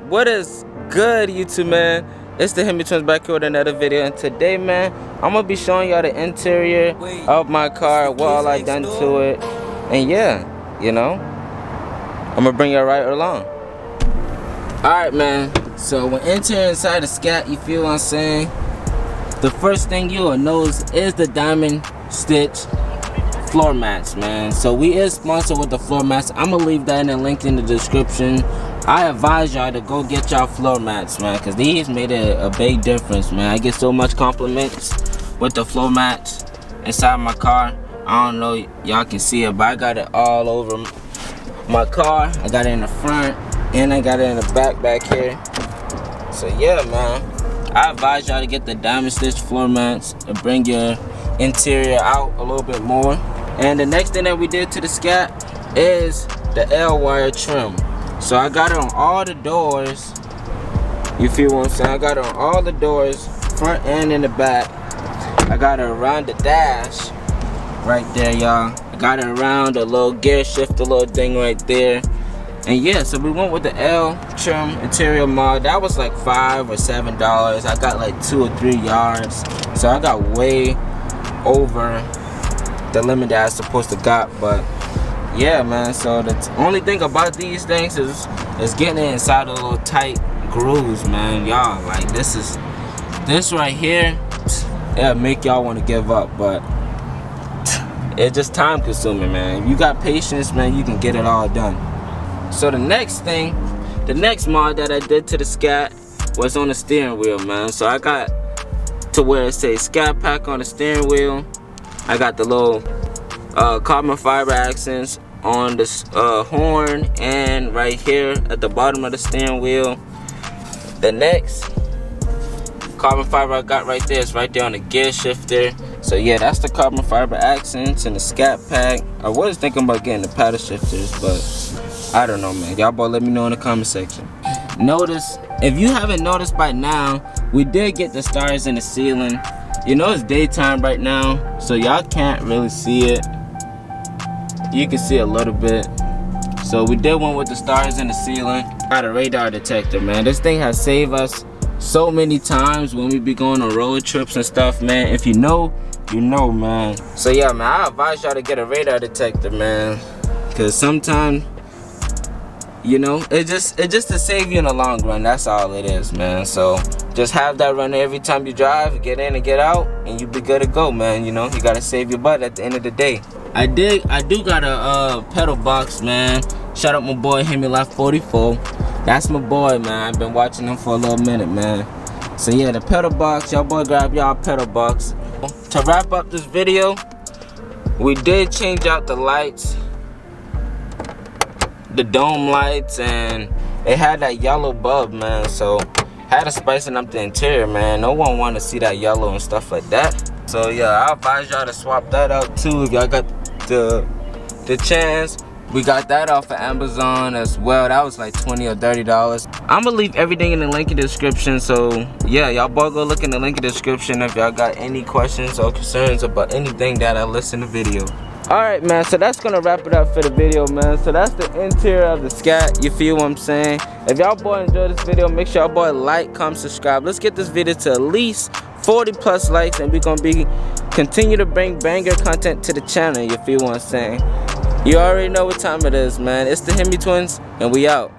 What is good, YouTube, man? It's the 𝗲𝗼𝑃 Twins back here with another video, and today, man, I'm gonna be showing y'all the interior of my car, what all I done to it, and yeah, you know, I'm gonna bring y'all right along. Alright, man, so when entering inside the Scat, you feel what I'm saying? The first thing you'll notice is the diamond stitch floor mats, man. So we is sponsored with the floor mats. I'm gonna leave that in the link in the description. I advise y'all to go get y'all floor mats, man, because these made a big difference, man. I get so much compliments with the floor mats inside my car. I don't know y'all can see it, but I got it all over my car. I got it in the front and I got it in the back here. So yeah, man, I advise y'all to get the diamond stitch floor mats and bring your interior out a little bit more. And the next thing that we did to the Scat is the L wire trim. So I got it on all the doors. You feel what I'm saying? I got it on all the doors, front and in the back. I got it around the dash right there, y'all. I got it around the little gear shifter little thing right there. And yeah, so we went with the L trim interior mod. That was like $5 or $7. I got like 2 or 3 yards. So I got way over the limit that I was supposed to got. But yeah, man, so the only thing about these things is getting it inside of little tight grooves, man. Y'all, like, this right here, it'll make y'all want to give up, but it's just time consuming, man. If you got patience, man, you can get it all done. So the next mod that I did to the Scat was on the steering wheel, man. So I got to where it says Scatpack on the steering wheel. I got the little carbon fiber accents on this horn and right here at the bottom of the steering wheel. The next carbon fiber I got right there is right there on the gear shifter. So yeah, that's the carbon fiber accents and the Scatpack. I was thinking about getting the paddle shifters, but I don't know, man. Y'all boy, let me know in the comment section. Notice, if you haven't noticed by now, we did get the stars in the ceiling. You know it's daytime right now, so y'all can't really see it. You can see a little bit. So we did one with the stars in the ceiling. Got a radar detector, man. This thing has saved us so many times when we be going on road trips and stuff, man. If you know, you know, man. So yeah, man, I advise y'all to get a radar detector, man, because sometimes, you know, it's just to save you in the long run. That's all it is, man. So just have that running every time you drive, get in and get out, and you be good to go, man. You know, you gotta save your butt at the end of the day. I do got a pedal box, man. Shout out my boy 𝗲𝗼𝑃. That's my boy, man. I've been watching him for a little minute, man. So yeah, the pedal box, y'all boy grab y'all pedal box. To wrap up this video, we did change out the lights, the dome lights, and it had that yellow bulb, man. So had to spicing up the interior, man. No one want to see that yellow and stuff like that. So yeah, I advise y'all to swap that out too if y'all got the chance. We got that off of Amazon as well. That was like $20 or $30. I'm gonna leave everything in the link in the description. So yeah, y'all boy go look in the link in the description if y'all got any questions or concerns about anything that I list in the video. Alright, man, so that's gonna wrap it up for the video, man. So that's the interior of the Scat. You feel what I'm saying? If y'all boy enjoyed this video, make sure y'all boy like, comment, subscribe. Let's get this video to at least 40+ likes, and we're gonna continue to bring banger content to the channel. You feel what I'm saying? You already know what time it is, man. It's the 𝗲𝗼𝑃 Twins, and we out.